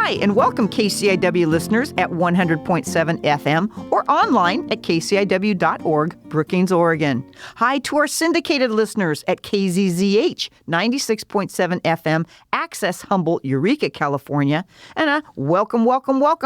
Hi, and welcome KCIW listeners at 100.7 FM or online at kciw.org, Brookings, Oregon. Hi to our syndicated listeners at KZZH 96.7 FM, Access Humboldt, Eureka, California. And a welcome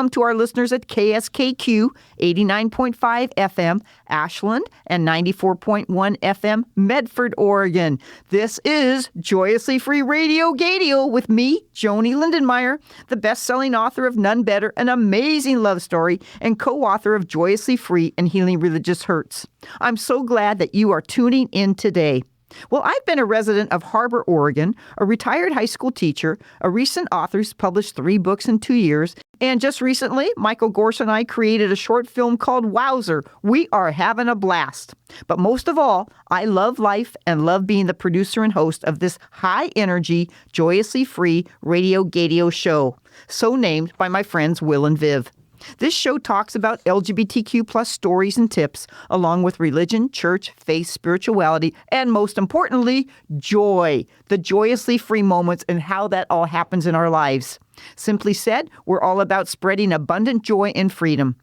to our listeners at KSKQ 89.5 FM, Ashland, and 94.1 FM, Medford, Oregon. This is Joyously Free Radio Gadio with me, Joanie Lindenmeyer, the best-selling author of None Better, An Amazing Love Story, and co-author of Joyously Free and Healing Religious Hurts. I'm so glad that you are tuning in today. Well, I've been a resident of Harbor, Oregon, a retired high school teacher, a recent author who's published 3 books in 2 years, and just recently, Michael Gorse and I created a short film called Wowzer. We are having a blast. But most of all, I love life and love being the producer and host of this high-energy, joyously free Radio Gadio show, so named by my friends Will and Viv. This show talks about LGBTQ plus stories and tips, along with religion, church, faith, spirituality, and most importantly, joy, the joyously free moments and how that all happens in our lives. Simply said, we're all about spreading abundant joy and freedom.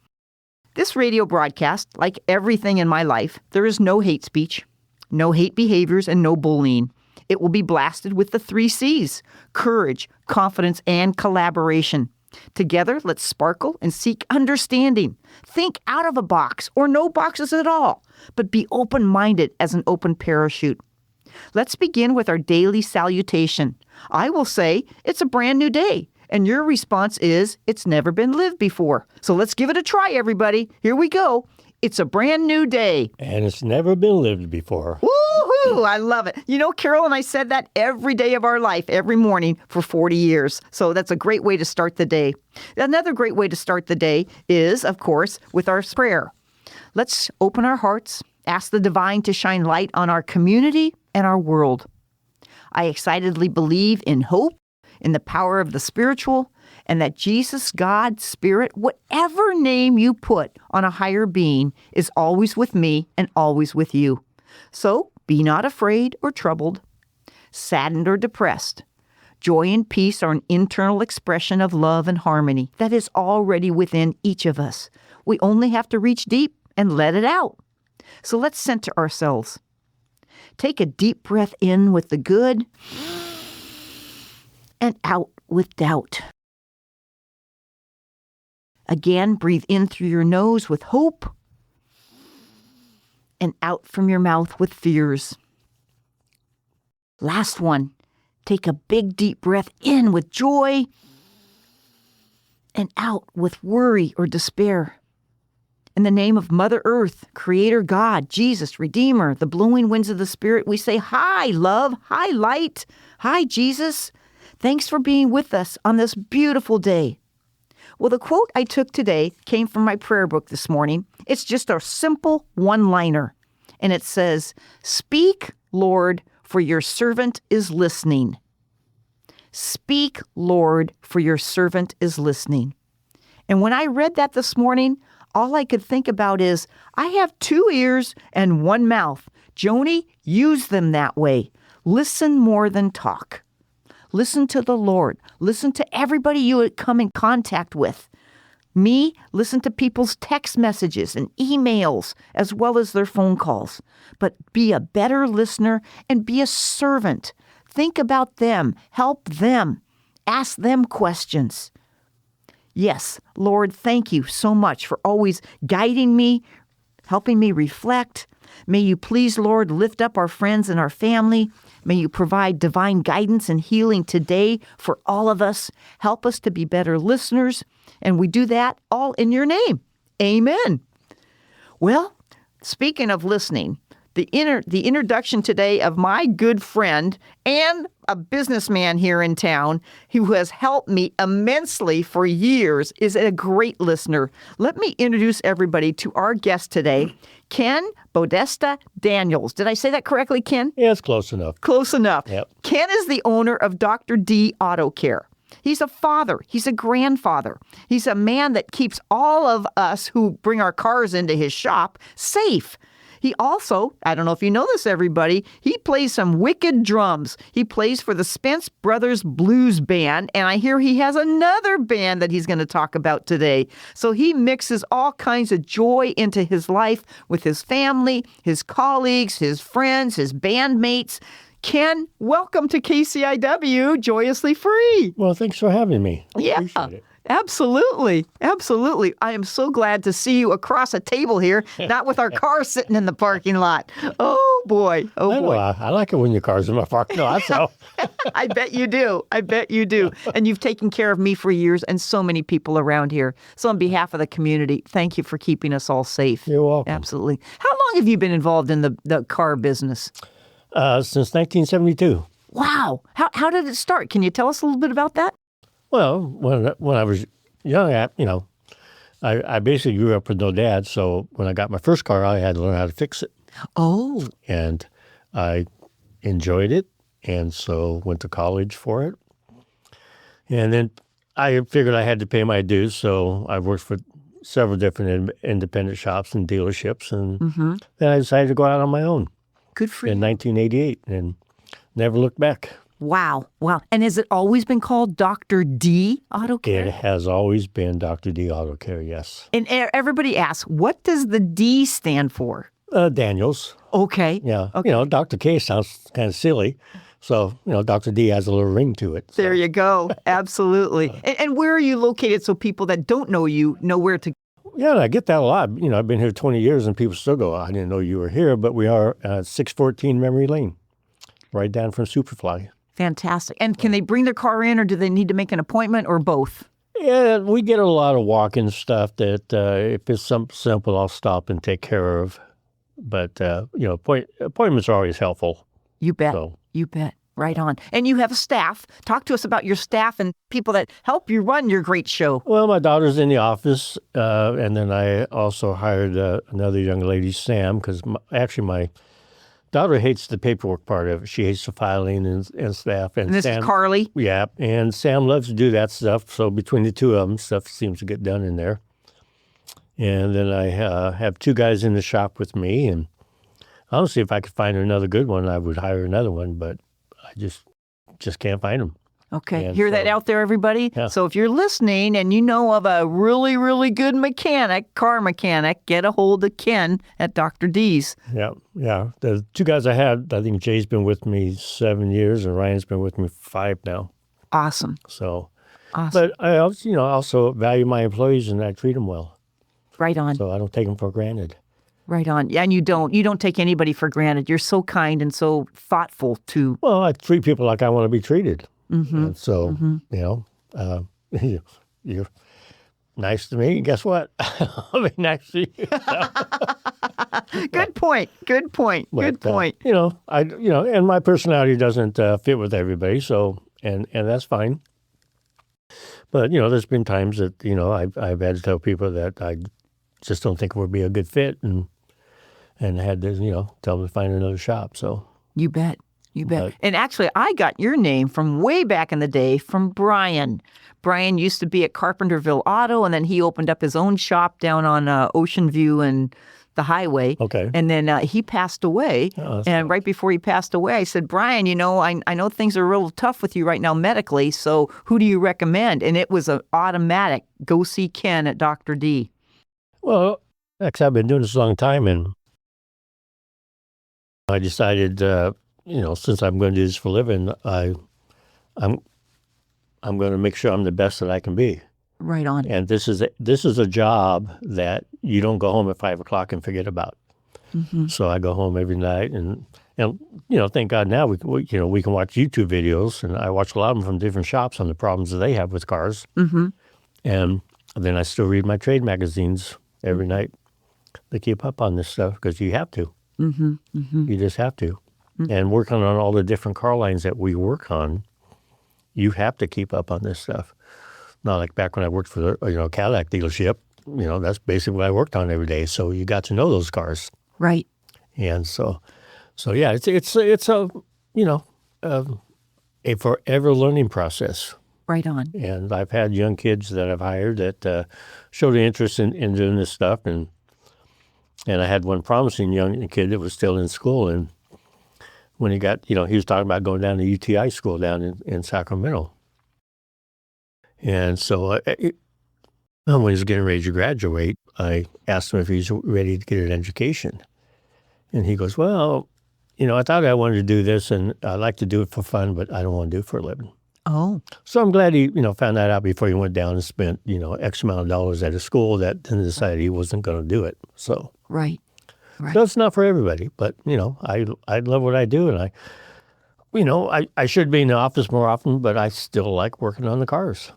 This radio broadcast, like everything in my life, there is no hate speech, no hate behaviors, and no bullying. It will be blasted with the 3 C's: courage, confidence, and collaboration. Together, let's sparkle and seek understanding. Think out of a box or no boxes at all, but be open-minded as an open parachute. Let's begin with our daily salutation. I will say, it's a brand new day, and your response is, it's never been lived before. So let's give it a try, everybody. Here we go. It's a brand new day. And it's never been lived before. Woohoo! I love it. You know, Carol and I said that every day of our life, every morning for 40 years. So that's a great way to start the day. Another great way to start the day is, of course, with our prayer. Let's open our hearts, ask the divine to shine light on our community and our world. I excitedly believe in hope, in the power of the spiritual, and that Jesus, God, Spirit, whatever name you put on a higher being, is always with me and always with you. So be not afraid or troubled, saddened or depressed. Joy and peace are an internal expression of love and harmony that is already within each of us. We only have to reach deep and let it out. So let's center ourselves. Take a deep breath in with the good and out with doubt. Again, breathe in through your nose with hope and out from your mouth with fears. Last one, take a big deep breath in with joy and out with worry or despair. In the name of Mother Earth, Creator God, Jesus, Redeemer, the blowing winds of the Spirit, we say, hi, love, hi, light, hi, Jesus. Thanks for being with us on this beautiful day. Well, the quote I took today came from my prayer book this morning. It's just a simple one-liner, and it says, "Speak, Lord, for your servant is listening." Speak, Lord, for your servant is listening. And when I read that this morning, all I could think about is, I have 2 ears and 1 mouth. Joanie, use them that way. Listen more than talk. Listen to the Lord. Listen to everybody you come in contact with. Me, listen to people's text messages and emails, as well as their phone calls. But be a better listener and be a servant. Think about them. Help them. Ask them questions. Yes, Lord, thank you so much for always guiding me, helping me reflect. May you please, Lord, lift up our friends and our family. May you provide divine guidance and healing today for all of us. Help us to be better listeners, and we do that all in your name. Amen. Well, speaking of listening, the introduction today of my good friend and a businessman here in town who has helped me immensely for years is a great listener. Let me introduce everybody to our guest today, Ken Podesta-Daniels. Did I say that correctly, Ken? Yeah, it's close enough. Close enough. Yep. Ken is the owner of Dr. D Auto Care. He's a father. He's a grandfather. He's a man that keeps all of us who bring our cars into his shop safe. He also, I don't know if you know this, everybody, he plays some wicked drums. He plays for the Spence Brothers Blues Band, and I hear he has another band that he's going to talk about today. So he mixes all kinds of joy into his life with his family, his colleagues, his friends, his bandmates. Ken, welcome to KCIW, Joyously Free. Well, thanks for having me. Yeah. Appreciate it. Absolutely. Absolutely. I am so glad to see you across a table here, not with our car sitting in the parking lot. Oh, boy. Oh, I know, boy. I like it when your car's in my parking lot, so. I bet you do. I bet you do. And you've taken care of me for years and so many people around here. So on behalf of the community, thank you for keeping us all safe. You're welcome. Absolutely. How long have you been involved in the car business? Since 1972. Wow. How did it start? Can you tell us a little bit about that? Well, when I was young, I basically grew up with no dad, so when I got my first car, I had to learn how to fix it. Oh. And I enjoyed it, and so went to college for it. And then I figured I had to pay my dues, so I worked for several different independent shops and dealerships, and then I decided to go out on my own Good for in you. 1988 and never looked back. Wow. Wow. And has it always been called Dr. D Auto Care? It has always been Dr. D Auto Care, yes. And everybody asks, what does the D stand for? Daniels. Okay. Yeah. Okay. Dr. K sounds kind of silly. So, Dr. D has a little ring to it. So. There you go. Absolutely. And where are you located so people that don't know you know where to go? Yeah, I get that a lot. I've been here 20 years and people still go, I didn't know you were here, but we are 614 Memory Lane, right down from Superfly. Fantastic. And can they bring their car in or do they need to make an appointment or both? Yeah, we get a lot of walk-in stuff that if it's something simple, I'll stop and take care of. But, appointments are always helpful. You bet. So. You bet. Right on. And you have a staff. Talk to us about your staff and people that help you run your great show. Well, my daughter's in the office, and then I also hired another young lady, Sam, because my daughter hates the paperwork part of it. She hates the filing and stuff. And this is Carly? Yeah, and Sam loves to do that stuff. So between the two of them, stuff seems to get done in there. And then I have two guys in the shop with me, and honestly, if I could find another good one, I would hire another one, but I just can't find them. Okay. And Hear that out there, everybody? Yeah. So if you're listening and you know of a really, really good car mechanic, get a hold of Ken at Dr. D's. Yeah. The two guys I had, I think Jay's been with me 7 years and Ryan's been with me 5 now. Awesome. So, Awesome. but I also value my employees and I treat them well. Right on. So I don't take them for granted. Right on. Yeah, and you don't take anybody for granted. You're so kind and so thoughtful to. Well, I treat people like I want to be treated. Mm-hmm. And so, you're nice to me. Guess what? I'll be nice to you. Good point. Good point. Good point. And my personality doesn't fit with everybody. So, and that's fine. But, there's been times that, I've had to tell people that I just don't think it would be a good fit and had to, tell them to find another shop. So you bet. You bet. And actually, I got your name from way back in the day from Brian. Brian used to be at Carpenterville Auto, and then he opened up his own shop down on Ocean View and the highway. Okay. And then he passed away. Oh, and right before he passed away, I said, Brian, I know things are real tough with you right now medically, so who do you recommend? And it was an automatic, go see Ken at Dr. D. Well, actually, I've been doing this a long time, and I decided, since I'm going to do this for a living, I'm going to make sure I'm the best that I can be. Right on. And this is a job that you don't go home at 5 o'clock and forget about. Mm-hmm. So I go home every night, and thank God now we can watch YouTube videos, and I watch a lot of them from different shops on the problems that they have with cars. Mm-hmm. And then I still read my trade magazines every night to keep up on this stuff because you have to. Mm-hmm. Mm-hmm. You just have to. Mm-hmm. And working on all the different car lines that we work on, you have to keep up on this stuff. Not like back when I worked for the Cadillac dealership. That's basically what I worked on every day. So you got to know those cars. Right. And so yeah, it's a forever learning process. Right on. And I've had young kids that I've hired that showed an interest in doing this stuff, and And I had one promising young kid that was still in school, and when he got, he was talking about going down to UTI school down in Sacramento. And so when he was getting ready to graduate, I asked him if he's ready to get an education. And he goes, well, I thought I wanted to do this, and I like to do it for fun, but I don't want to do it for a living. Oh. So I'm glad he, found that out before he went down and spent, X amount of dollars at a school that then decided he wasn't going to do it. So Right. So it's not for everybody, but, I love what I do, and I should be in the office more often, but I still like working on the cars.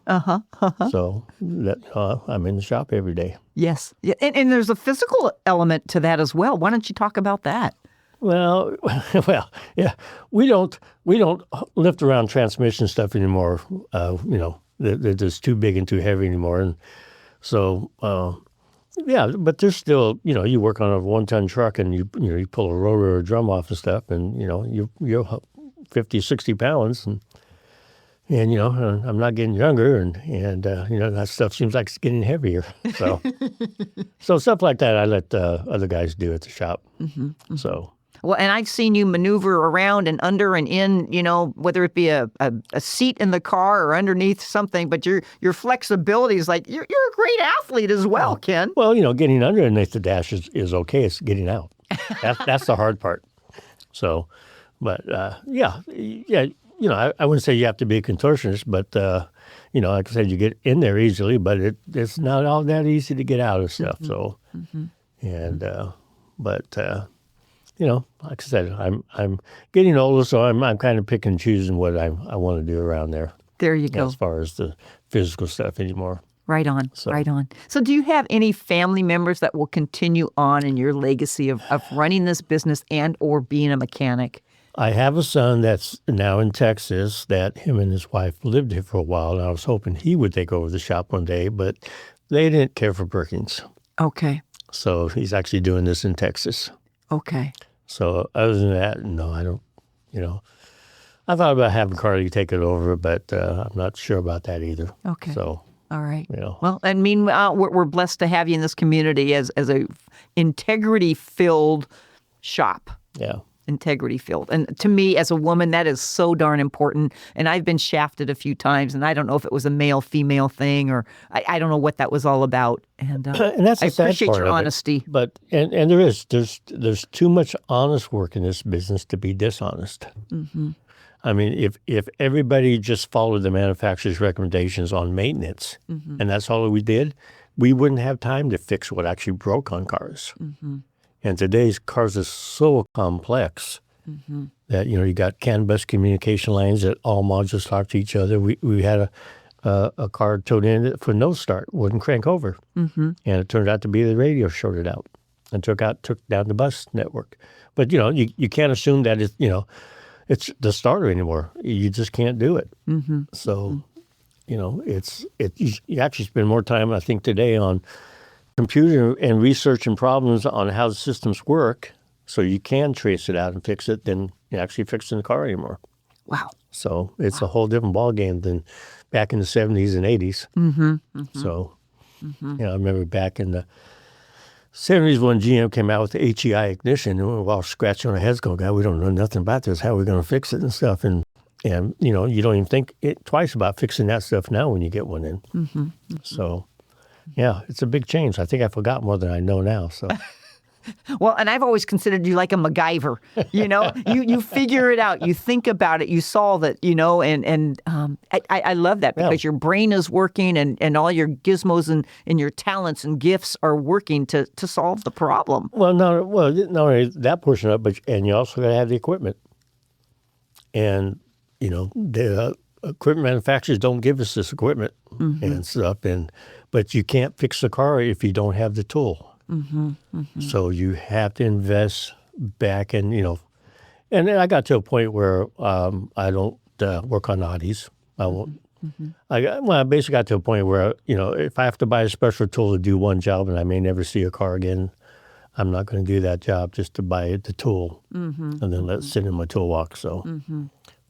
So I'm in the shop every day. Yes. Yeah. And there's a physical element to that as well. Why don't you talk about that? Well, yeah, we don't lift around transmission stuff anymore. They're just too big and too heavy anymore, and so yeah. But there's still, you work on a 1-ton truck and you pull a rotor or a drum off and stuff, and you're 50, 60 pounds, and I'm not getting younger, and that stuff seems like it's getting heavier. So so stuff like that I let other guys do at the shop. So. Well, and I've seen you maneuver around and under and in, whether it be a seat in the car or underneath something, but your flexibility is like, you're a great athlete as well, Ken. Well, getting underneath the dash is okay. It's getting out. That's the hard part. So, but yeah. I wouldn't say you have to be a contortionist, but like I said, you get in there easily, but it's not all that easy to get out of stuff. So, and like I said, I'm getting older, so I'm kind of picking and choosing what I want to do around there. There you go. As far as the physical stuff anymore. Right on, right on. So do you have any family members that will continue on in your legacy of running this business and or being a mechanic? I have a son that's now in Texas that him and his wife lived here for a while, and I was hoping he would take over the shop one day, but they didn't care for Perkins. Okay. So he's actually doing this in Texas. Okay. So other than that, no, I don't, I thought about having Carly take it over, but I'm not sure about that either. Okay. So. All right. Well, I mean, we're blessed to have you in this community as a integrity-filled shop. Yeah. Integrity-filled. And to me, as a woman, that is so darn important. And I've been shafted a few times, and I don't know if it was a male-female thing, or I don't know what that was all about. And that's I appreciate your honesty. But and there's too much honest work in this business to be dishonest. I mean, if everybody just followed the manufacturer's recommendations on maintenance, and that's all we did, we wouldn't have time to fix what actually broke on cars. And today's cars are so complex that, you got CAN bus communication lines that all modules talk to each other. We had a car towed in that for no start, wouldn't crank over. And it turned out to be the radio shorted out and took down the bus network. But, you can't assume that it's the starter anymore. You just can't do it. So, you actually spend more time, I think, today on computer and researching problems on how the systems work so you can trace it out and fix it than actually fixing the car anymore. Wow. So it's a whole different ballgame than back in the 70s and 80s. So, I remember back in the 70s when GM came out with the HEI ignition, and we were all scratching our heads going, God, we don't know nothing about this. How are we going to fix it and stuff? And you don't even think twice about fixing that stuff now when you get one in. So, yeah, it's a big change. I think I forgot more than I know now. So, well, and I've always considered you like a MacGyver. You figure it out, you think about it, you solve it. And I love that because your brain is working and all your gizmos and your talents and gifts are working to solve the problem. Well, not only that portion of it, and you also got to have the equipment. And the equipment manufacturers don't give us this equipment and stuff, but you can't fix the car if you don't have the tool. So you have to invest back in, and then I got to a point where I don't work on Audis. I won't. I basically got to a point where, if I have to buy a special tool to do one job and I may never see a car again, I'm not going to do that job just to buy the tool and then let it sit in my toolbox. So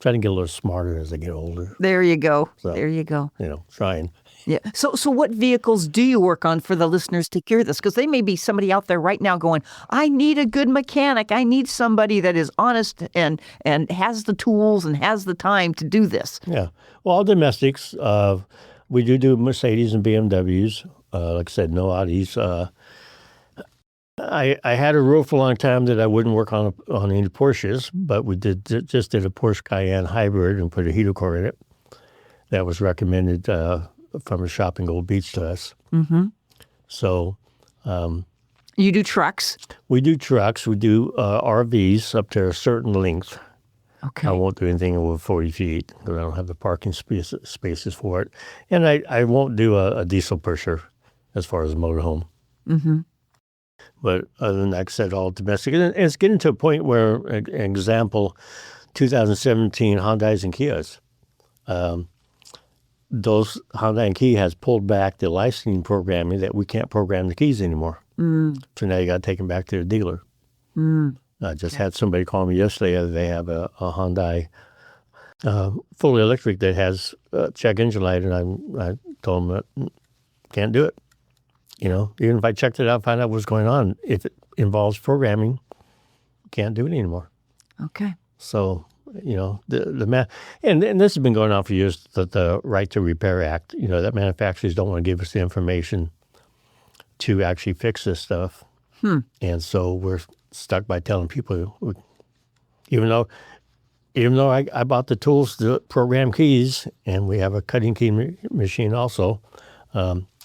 trying to get a little smarter as I get older. There you go. So, there you go. Trying. Yeah. So what vehicles do you work on for the listeners to hear this? Because they may be somebody out there right now going, I need a good mechanic. I need somebody that is honest and has the tools and has the time to do this. Yeah. Well, all domestics. We do Mercedes and BMWs. Like I said, no Audis. I had a rule for a long time that I wouldn't work on any Porsches, but we just did a Porsche Cayenne hybrid and put a heater core in it. That was recommended from a shop in Gold Beach to us. Mm-hmm. So you do trucks? We do trucks. We do RVs up to a certain length. Okay. I won't do anything over 40 feet because I don't have the parking spaces for it. And I won't do a diesel pusher as far as a motorhome. Mm-hmm. But other than that, like I said, all domestic. And it's getting to a point where, an example, 2017 Hyundais and Kias. Those Hyundai and Kia has pulled back the licensing programming that we can't program the keys anymore. Mm. So now you got to take them back to the dealer. Mm. I just had somebody call me yesterday. They have a Hyundai fully electric that has a check engine light, and I told them that can't do it. Even if I checked it out and find out what's going on, if it involves programming, can't do it anymore. Okay. So, the and this has been going on for years, the Right to Repair Act, that manufacturers don't want to give us the information to actually fix this stuff. And so we're stuck by telling people, even though I bought the tools to program keys, and we have a cutting key machine also,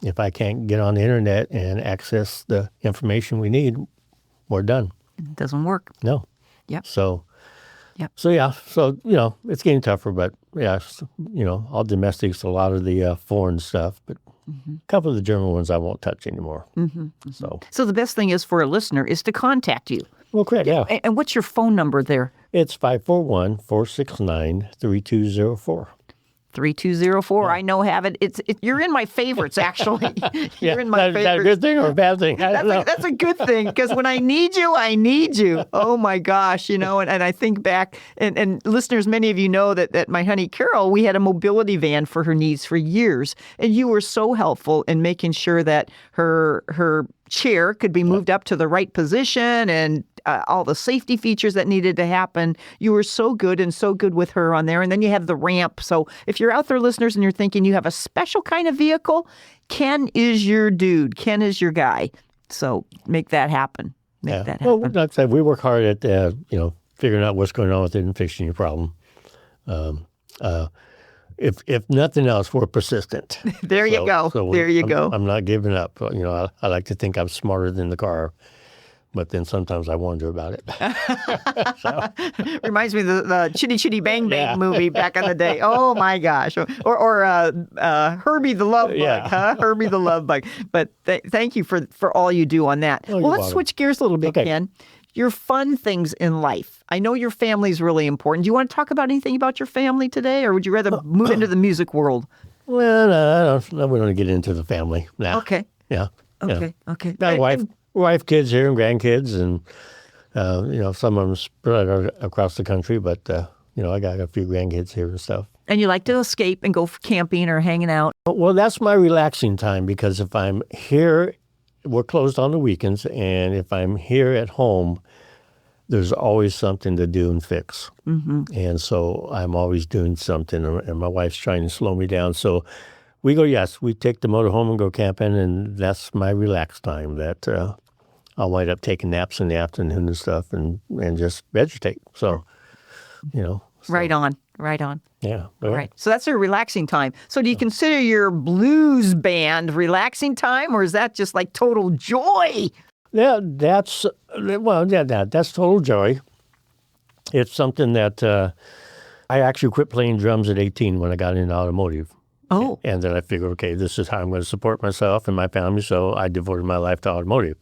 if I can't get on the internet and access the information we need, we're done. It doesn't work. No. Yep. So, yep. So yeah. So it's getting tougher, but yeah, all domestics, a lot of the foreign stuff, but a couple of the German ones I won't touch anymore. Mm-hmm. So the best thing is for a listener is to contact you. Well, correct. Yeah. And what's your phone number there? It's 541-469-3204. 3204. Yeah. I know have it. You're in my favorites, actually. You're in my favorites. Is that a good thing or a bad thing? I don't know. That's a good thing, because when I need you, I need you. Oh my gosh, and I think back, and listeners, many of you know that my honey Carol, we had a mobility van for her needs for years, and you were so helpful in making sure that her chair could be moved up to the right position and all the safety features that needed to happen. You were so good with her on there. And then you have the ramp. So if you're out there, listeners, and you're thinking you have a special kind of vehicle, Ken is your dude. Ken is your guy. So make that happen. Make that happen. Well, like I said, we work hard at, figuring out what's going on with it and fixing your problem. If nothing else, we're persistent. There you go. There you go. I'm not giving up. I like to think I'm smarter than the car, but then sometimes I wonder about it. Reminds me of the Chitty Chitty Bang Bang movie back in the day. Oh my gosh! Or Herbie the Love Bug, huh? Herbie the Love Bug. But thank you for all you do on that. Oh, well, let's switch gears a little bit, okay. Ken. Your fun things in life. I know your family's really important. Do you want to talk about anything about your family today, or would you rather move into the music world? Well, no, we don't get into the family now. Okay. Yeah. Okay. Okay. Got wife, kids here, and grandkids, and some of them spread across the country. But I got a few grandkids here and stuff. And you like to escape and go camping or hanging out? Well, that's my relaxing time, because if I'm here, we're closed on the weekends, and if I'm here at home, there's always something to do and fix. Mm-hmm. And so I'm always doing something, and my wife's trying to slow me down. So we take the motor home and go camping, and that's my relaxed time. That I'll wind up taking naps in the afternoon and stuff, and just vegetate. So, Right on. Yeah. Right. So that's a relaxing time. So do you consider your blues band relaxing time, or is that just like total joy? Yeah, that's total joy. It's something that I actually quit playing drums at 18 when I got into automotive. Oh. And then I figured, okay, this is how I'm going to support myself and my family, so I devoted my life to automotive.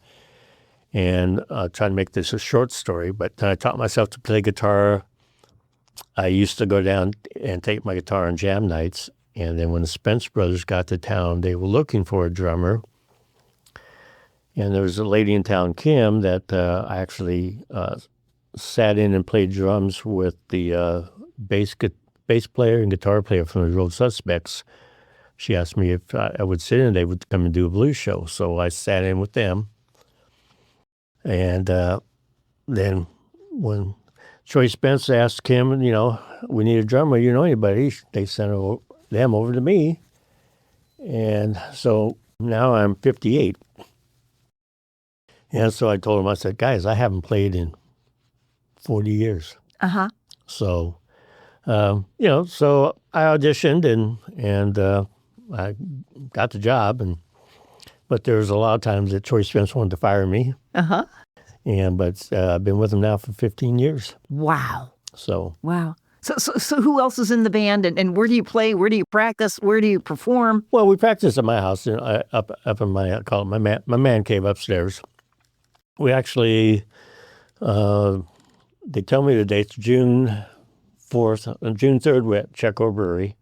And trying to make this a short story, but then I taught myself to play guitar. I used to go down and take my guitar on jam nights, and then when the Spence Brothers got to town, they were looking for a drummer. And there was a lady in town, Kim, that I actually sat in and played drums with the bass player and guitar player from the Road Suspects she asked me if I would sit in. They would come and do a blues show. So I sat in with them. And then when Troy Spence asked Kim, we need a drummer. You know anybody? They sent them over to me. And so now I'm 58. And so I told him, I said, guys, I haven't played in 40 years. Uh-huh. So, so I auditioned and I got the job. But there was a lot of times that Troy Spence wanted to fire me. Uh-huh. But I've been with him now for 15 years. Wow. So. Wow. So who else is in the band, and where do you play? Where do you practice? Where do you perform? Well, we practice at my house, up in my, I call it my man cave upstairs. We actually, they tell me the dates, June 4th, and June 3rd, we're at Checo Brewery.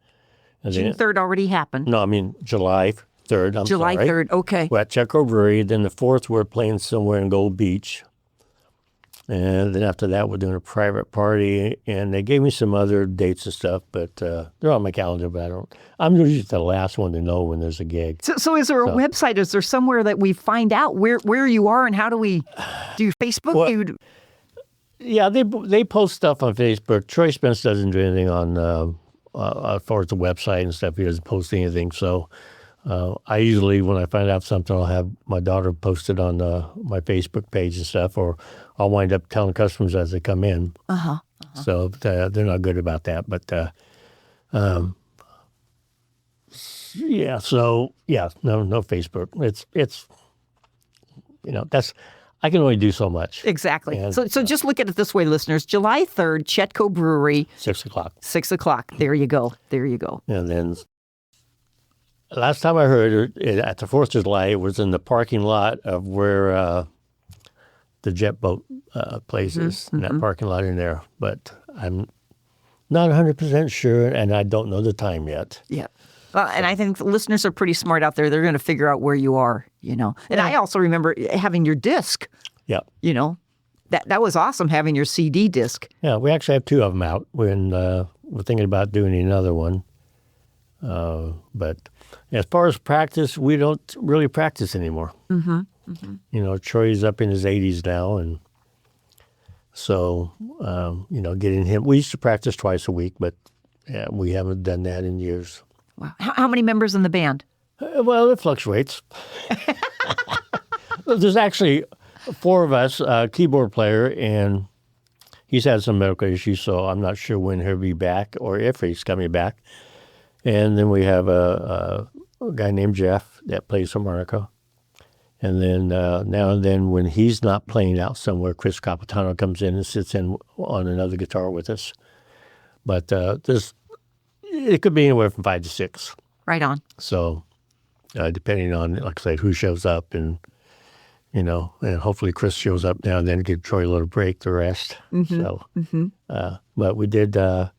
June 3rd already happened. No, I mean July 3rd, July 3rd, okay. We're at Checo Brewery. Then the 4th, we're playing somewhere in Gold Beach. And then after that, we're doing a private party. And they gave me some other dates and stuff, but they're on my calendar, but I'm usually the last one to know when there's a gig. So is there a website? Is there somewhere that we find out where you are, and how do we do Facebook? Well, yeah, they post stuff on Facebook. Troy Spence doesn't do anything on as far as the website and stuff. He doesn't post anything. So I usually, when I find out something, I'll have my daughter post it on my Facebook page and stuff, or I'll wind up telling customers as they come in. Uh-huh. So they're not good about that. But no Facebook. It's that's, I can only do so much. Exactly. And, so just look at it this way, listeners. July 3rd, Chetco Brewery. 6 o'clock. 6 o'clock. There you go. And then last time I heard it, at the 4th of July, it was in the parking lot of where the jet boat place is, in that parking lot in there. But I'm not 100% sure, and I don't know the time yet. Yeah. Well, and I think the listeners are pretty smart out there. They're going to figure out where you are, And I also remember having your disc. Yeah. That was awesome, having your CD disc. Yeah, we actually have 2 of them out. We're thinking about doing another one. But as far as practice, we don't really practice anymore. Mm-hmm. Mm-hmm. Troy's up in his 80s now, and so, getting him, we used to practice twice a week, but we haven't done that in years. Wow. How many members in the band? Well, it fluctuates. There's actually 4 of us, keyboard player, and he's had some medical issues, so I'm not sure when he'll be back or if he's coming back. And then we have a guy named Jeff that plays harmonica. And then now and then when he's not playing out somewhere, Chris Capitano comes in and sits in on another guitar with us. But it could be anywhere from 5 to 6. Right on. So depending on, like I said, who shows up and hopefully Chris shows up now and then, give Troy a little break, the rest. Mm-hmm. So, but we did, a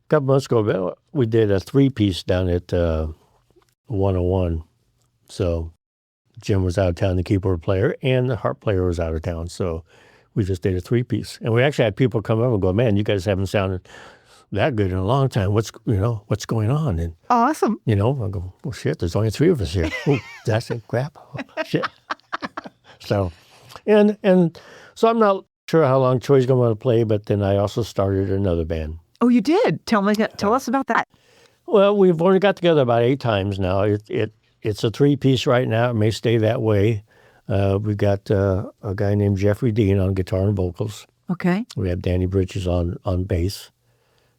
couple months ago, we did a 3-piece down at 101. So Jim was out of town, the keyboard player, and the harp player was out of town. So we just did a 3-piece. And we actually had people come up and go, man, you guys haven't sounded that good in a long time. What's going on? And awesome. I go, well, shit, there's only 3 of us here. Oh, that's it, crap. Oh, shit. So, and so I'm not sure how long Troy's going to want to play, but then I also started another band. Oh, you did? Tell us about that. Well, we've only got together about 8 times now. It's a 3-piece right now. It may stay that way. We got a guy named Jeffrey Dean on guitar and vocals. Okay. We have Danny Bridges on bass.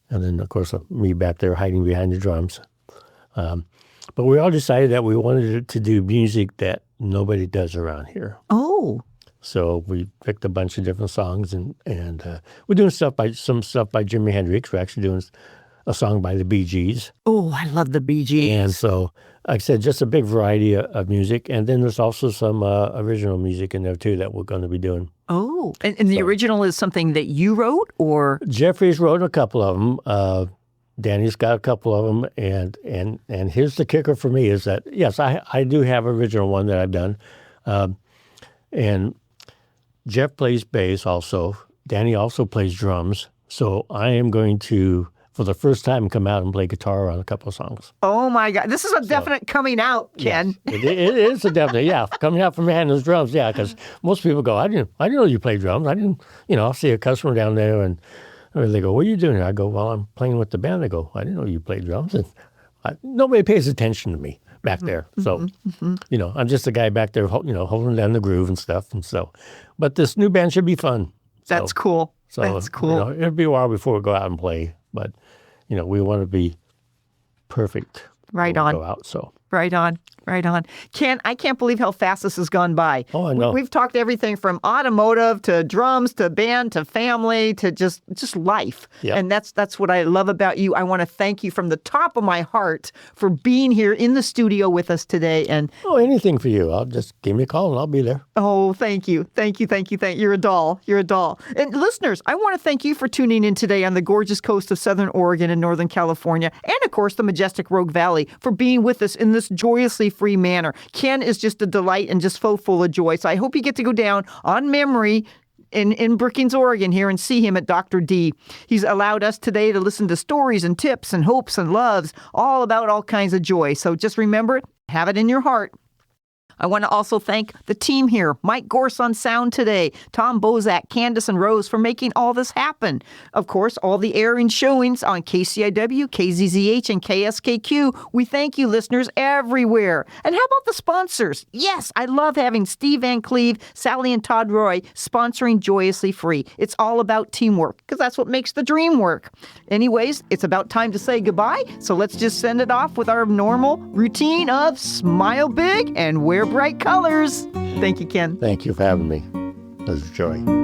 And then, of course, me back there hiding behind the drums. But we all decided that we wanted to do music that nobody does around here. Oh. So we picked a bunch of different songs, and we're doing some stuff by Jimi Hendrix. We're actually doing a song by the Bee Gees. Oh, I love the Bee Gees. And so, like I said, just a big variety of music. And then there's also some original music in there, too, that we're going to be doing. Oh, and the original is something that you wrote, or? Jeffrey's wrote a couple of them. Danny's got a couple of them. And here's the kicker for me is that, yes, I do have an original one that I've done. And Jeff plays bass also. Danny also plays drums. So I am going to for the first time, come out and play guitar on a couple of songs. Oh my God. This is a definite coming out, Ken. Yes, it is a definite, yeah. Coming out from behind those drums, yeah, because most people go, I didn't know you played drums. I didn't, I'll see a customer down there and they go, what are you doing here? I go, well, I'm playing with the band. They go, I didn't know you played drums. And nobody pays attention to me back there. So, I'm just a guy back there, holding down the groove and stuff. And so, but this new band should be fun. That's cool. That's cool. It'll be a while before we go out and play, but, we want to be perfect. Right on. Go out, so. Right on. Ken, I can't believe how fast this has gone by. Oh, I know. We've talked everything from automotive to drums to band to family to just life. Yep. And that's what I love about you. I want to thank you from the top of my heart for being here in the studio with us today. And anything for you. I'll just give me a call and I'll be there. Oh, thank you. You're a doll. And listeners, I want to thank you for tuning in today on the gorgeous coast of Southern Oregon and Northern California, and of course the majestic Rogue Valley, for being with us in this joyously free manner. Ken is just a delight and just so full of joy. So I hope you get to go down on memory in Brookings, Oregon here and see him at Dr. D. He's allowed us today to listen to stories and tips and hopes and loves, all about all kinds of joy. So just remember it, have it in your heart. I want to also thank the team here, Mike Gorse on sound today, Tom Bozak, Candace, and Rose for making all this happen. Of course, all the airing showings on KCIW, KZZH, and KSKQ. We thank you, listeners, everywhere. And how about the sponsors? Yes, I love having Steve Van Cleve, Sally and Todd Roy sponsoring Joyously Free. It's all about teamwork, because that's what makes the dream work. Anyways, it's about time to say goodbye, so let's just send it off with our normal routine of smile big and wear bright colors. Thank you, Ken. Thank you for having me. It was a joy.